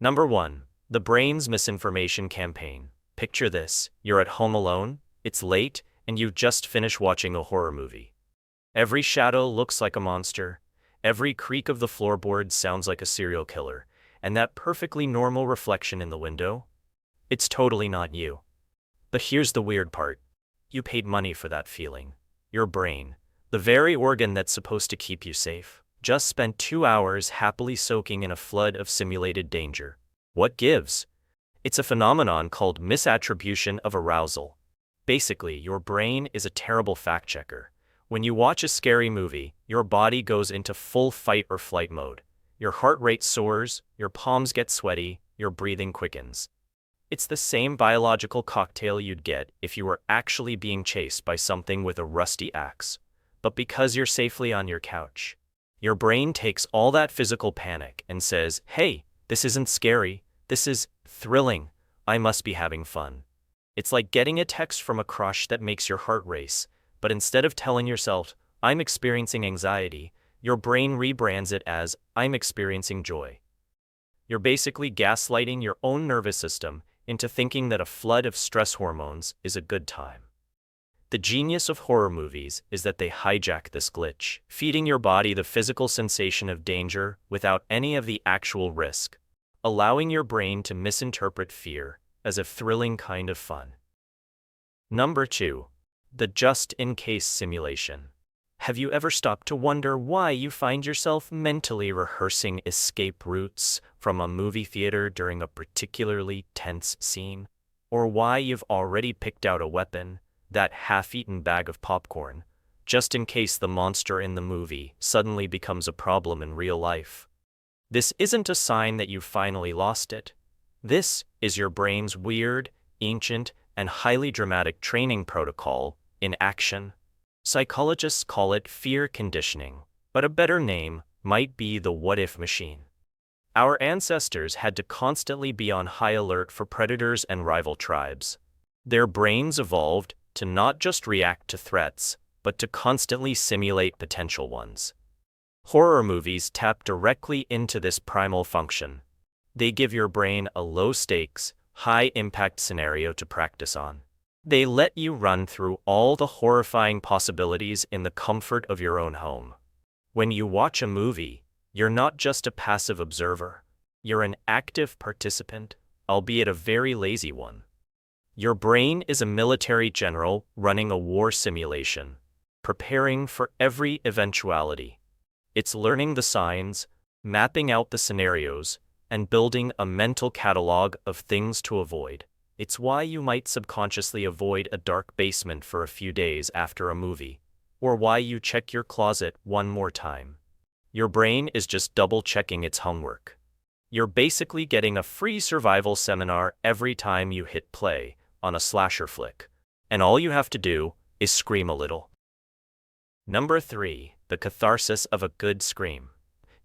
Number 1. The brain's misinformation campaign. Picture this: you're at home alone, it's late, and you've just finished watching a horror movie. Every shadow looks like a monster, every creak of the floorboard sounds like a serial killer, and that perfectly normal reflection in the window? It's totally not you. But here's the weird part. You paid money for that feeling. Your brain, the very organ that's supposed to keep you safe, just spent 2 hours happily soaking in a flood of simulated danger. What gives? It's a phenomenon called misattribution of arousal. Basically, your brain is a terrible fact checker. When you watch a scary movie, your body goes into full fight or flight mode. Your heart rate soars, your palms get sweaty, your breathing quickens. It's the same biological cocktail you'd get if you were actually being chased by something with a rusty axe. But because you're safely on your couch, your brain takes all that physical panic and says, "Hey, this isn't scary, this is thrilling. I must be having fun." It's like getting a text from a crush that makes your heart race, but instead of telling yourself, "I'm experiencing anxiety," your brain rebrands it as, "I'm experiencing joy." You're basically gaslighting your own nervous system into thinking that a flood of stress hormones is a good time. The genius of horror movies is that they hijack this glitch, feeding your body the physical sensation of danger without any of the actual risk, allowing your brain to misinterpret fear as a thrilling kind of fun. Number 2. The just-in-case simulation. Have you ever stopped to wonder why you find yourself mentally rehearsing escape routes from a movie theater during a particularly tense scene? Or why you've already picked out a weapon, that half-eaten bag of popcorn, just in case the monster in the movie suddenly becomes a problem in real life? This isn't a sign that you've finally lost it. This is your brain's weird, ancient, and highly dramatic training protocol in action. Psychologists call it fear conditioning, but a better name might be the what-if machine. Our ancestors had to constantly be on high alert for predators and rival tribes. Their brains evolved to not just react to threats, but to constantly simulate potential ones. Horror movies tap directly into this primal function. They give your brain a low-stakes, high-impact scenario to practice on. They let you run through all the horrifying possibilities in the comfort of your own home. When you watch a movie, you're not just a passive observer. You're an active participant, albeit a very lazy one. Your brain is a military general running a war simulation, preparing for every eventuality. It's learning the signs, mapping out the scenarios, and building a mental catalog of things to avoid. It's why you might subconsciously avoid a dark basement for a few days after a movie, or why you check your closet one more time. Your brain is just double-checking its homework. You're basically getting a free survival seminar every time you hit play on a slasher flick, and all you have to do is scream a little. Number 3. The catharsis of a good scream.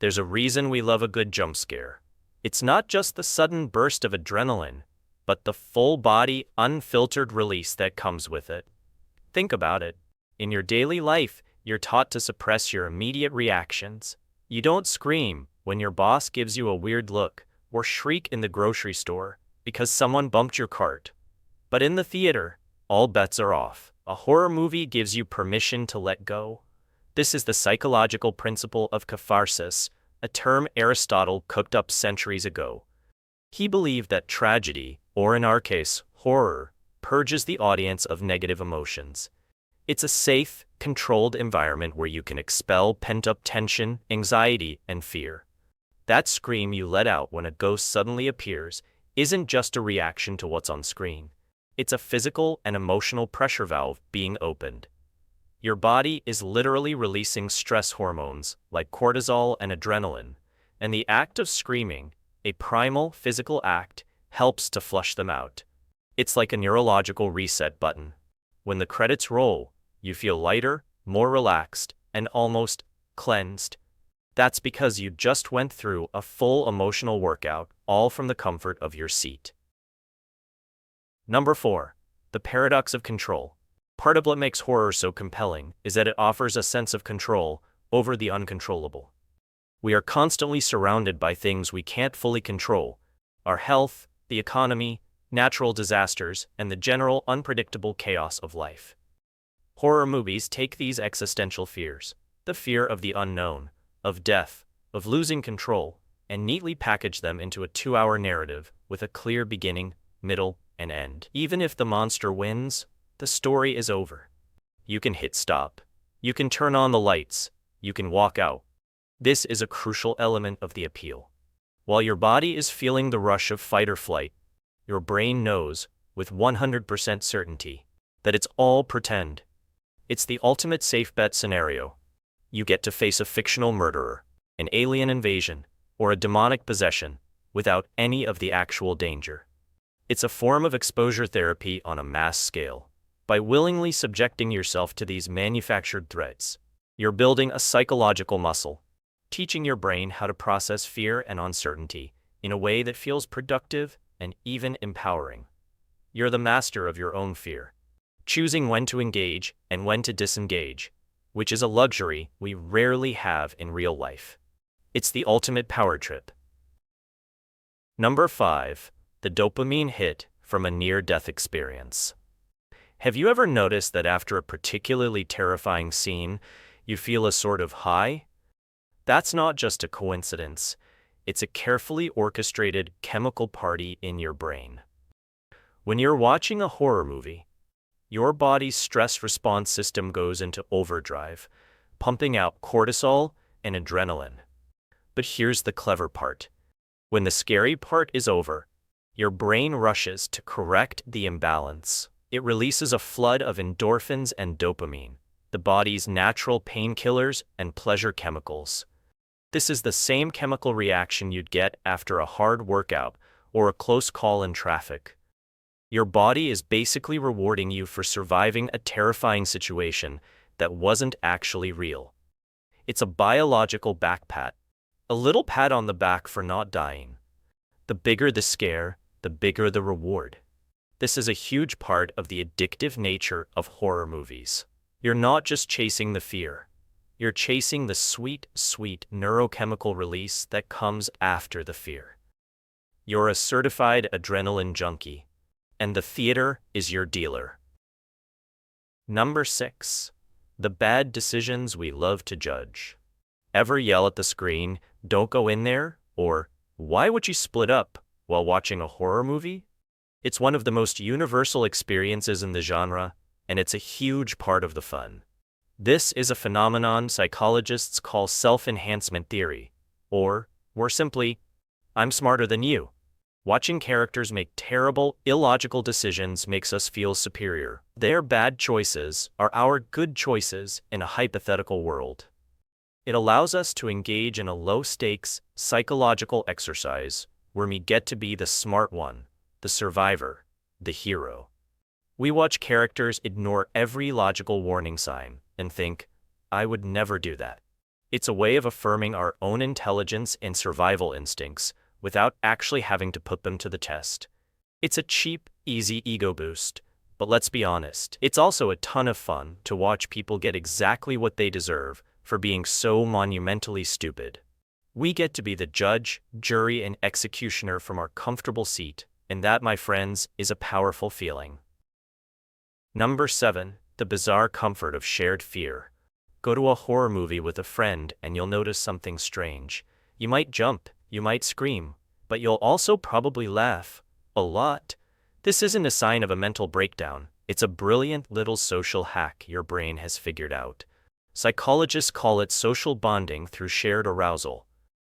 There's a reason we love a good jump scare. It's not just the sudden burst of adrenaline, but the full-body, unfiltered release that comes with it. Think about it. In your daily life, you're taught to suppress your immediate reactions. You don't scream when your boss gives you a weird look, or shriek in the grocery store because someone bumped your cart. But in the theater, all bets are off. A horror movie gives you permission to let go. This is the psychological principle of catharsis, a term Aristotle cooked up centuries ago. He believed that tragedy, or in our case, horror, purges the audience of negative emotions. It's a safe, controlled environment where you can expel pent-up tension, anxiety, and fear. That scream you let out when a ghost suddenly appears isn't just a reaction to what's on screen. It's a physical and emotional pressure valve being opened. Your body is literally releasing stress hormones like cortisol and adrenaline, and the act of screaming, a primal physical act, helps to flush them out. It's like a neurological reset button. When the credits roll, you feel lighter, more relaxed, and almost cleansed. That's because you just went through a full emotional workout, all from the comfort of your seat. Number 4. The paradox of control. Part of what makes horror so compelling is that it offers a sense of control over the uncontrollable. We are constantly surrounded by things we can't fully control, our health, the economy, natural disasters, and the general unpredictable chaos of life. Horror movies take these existential fears, the fear of the unknown, of death, of losing control, and neatly package them into a 2-hour narrative with a clear beginning, middle, and end. Even if the monster wins, the story is over. You can hit stop. You can turn on the lights. You can walk out. This is a crucial element of the appeal. While your body is feeling the rush of fight or flight, your brain knows, with 100% certainty, that it's all pretend. It's the ultimate safe bet scenario. You get to face a fictional murderer, an alien invasion, or a demonic possession, without any of the actual danger. It's a form of exposure therapy on a mass scale. By willingly subjecting yourself to these manufactured threats, you're building a psychological muscle, teaching your brain how to process fear and uncertainty in a way that feels productive and even empowering. You're the master of your own fear, choosing when to engage and when to disengage, which is a luxury we rarely have in real life. It's the ultimate power trip. Number 5. The dopamine hit from a near-death experience. Have you ever noticed that after a particularly terrifying scene, you feel a sort of high? That's not just a coincidence. It's a carefully orchestrated chemical party in your brain. When you're watching a horror movie, your body's stress response system goes into overdrive, pumping out cortisol and adrenaline. But here's the clever part. When the scary part is over, your brain rushes to correct the imbalance. It releases a flood of endorphins and dopamine, the body's natural painkillers and pleasure chemicals. This is the same chemical reaction you'd get after a hard workout or a close call in traffic. Your body is basically rewarding you for surviving a terrifying situation that wasn't actually real. It's a biological back pat, a little pat on the back for not dying. The bigger the scare, the bigger the reward. This is a huge part of the addictive nature of horror movies. You're not just chasing the fear. You're chasing the sweet, sweet neurochemical release that comes after the fear. You're a certified adrenaline junkie, and the theater is your dealer. Number 6. The bad decisions we love to judge. Ever yell at the screen, "Don't go in there," or "Why would you split up," while watching a horror movie? It's one of the most universal experiences in the genre, and it's a huge part of the fun. This is a phenomenon psychologists call self-enhancement theory, or, more simply, I'm smarter than you. Watching characters make terrible, illogical decisions makes us feel superior. Their bad choices are our good choices in a hypothetical world. It allows us to engage in a low-stakes, psychological exercise where we get to be the smart one, the survivor, the hero. We watch characters ignore every logical warning sign and think, I would never do that. It's a way of affirming our own intelligence and survival instincts without actually having to put them to the test. It's a cheap, easy ego boost, but let's be honest, it's also a ton of fun to watch people get exactly what they deserve for being so monumentally stupid. We get to be the judge, jury, and executioner from our comfortable seat, and that, my friends, is a powerful feeling. Number 7. The bizarre comfort of shared fear. Go to a horror movie with a friend and you'll notice something strange. You might jump, you might scream, but you'll also probably laugh. A lot. This isn't a sign of a mental breakdown. It's a brilliant little social hack your brain has figured out. Psychologists call it social bonding through shared arousal.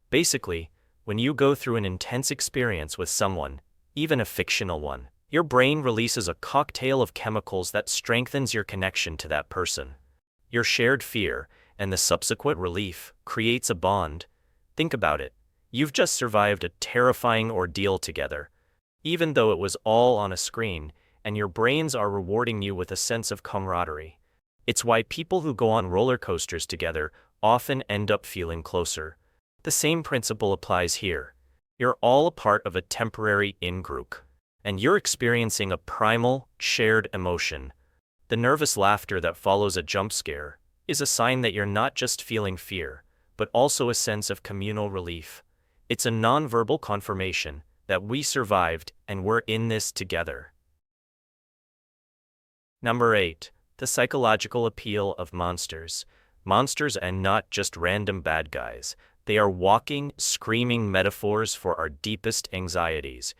Basically, when you go through an intense experience with someone, even a fictional one, your brain releases a cocktail of chemicals that strengthens your connection to that person. Your shared fear, and the subsequent relief, creates a bond. Think about it. You've just survived a terrifying ordeal together, even though it was all on a screen, and your brains are rewarding you with a sense of camaraderie. It's why people who go on roller coasters together often end up feeling closer. The same principle applies here. You're all a part of a temporary in-group, and you're experiencing a primal, shared emotion. The nervous laughter that follows a jump scare is a sign that you're not just feeling fear, but also a sense of communal relief. It's a nonverbal confirmation that we survived and we're in this together. Number 8. The psychological appeal of monsters. Monsters are not just random bad guys. They are walking, screaming metaphors for our deepest anxieties.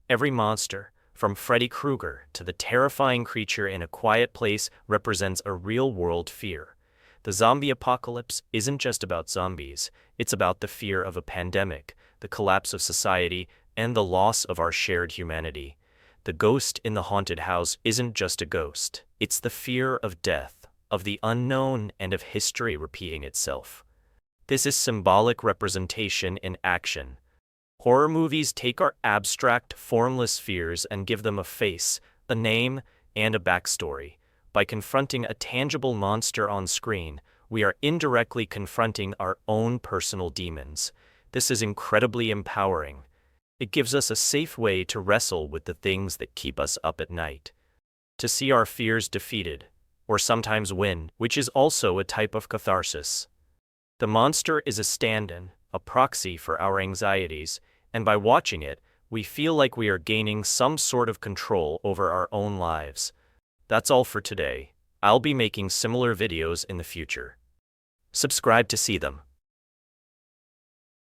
Every monster, from Freddy Krueger to the terrifying creature in A Quiet Place, represents a real-world fear. The zombie apocalypse isn't just about zombies, it's about the fear of a pandemic, the collapse of society, and the loss of our shared humanity. The ghost in the haunted house isn't just a ghost, it's the fear of death, of the unknown, and of history repeating itself. This is symbolic representation in action. Horror movies take our abstract, formless fears and give them a face, a name, and a backstory. By confronting a tangible monster on screen, we are indirectly confronting our own personal demons. This is incredibly empowering. It gives us a safe way to wrestle with the things that keep us up at night. To see our fears defeated, or sometimes win, which is also a type of catharsis. The monster is a stand-in, a proxy for our anxieties, and by watching it, we feel like we are gaining some sort of control over our own lives. That's all for today. I'll be making similar videos in the future. Subscribe to see them.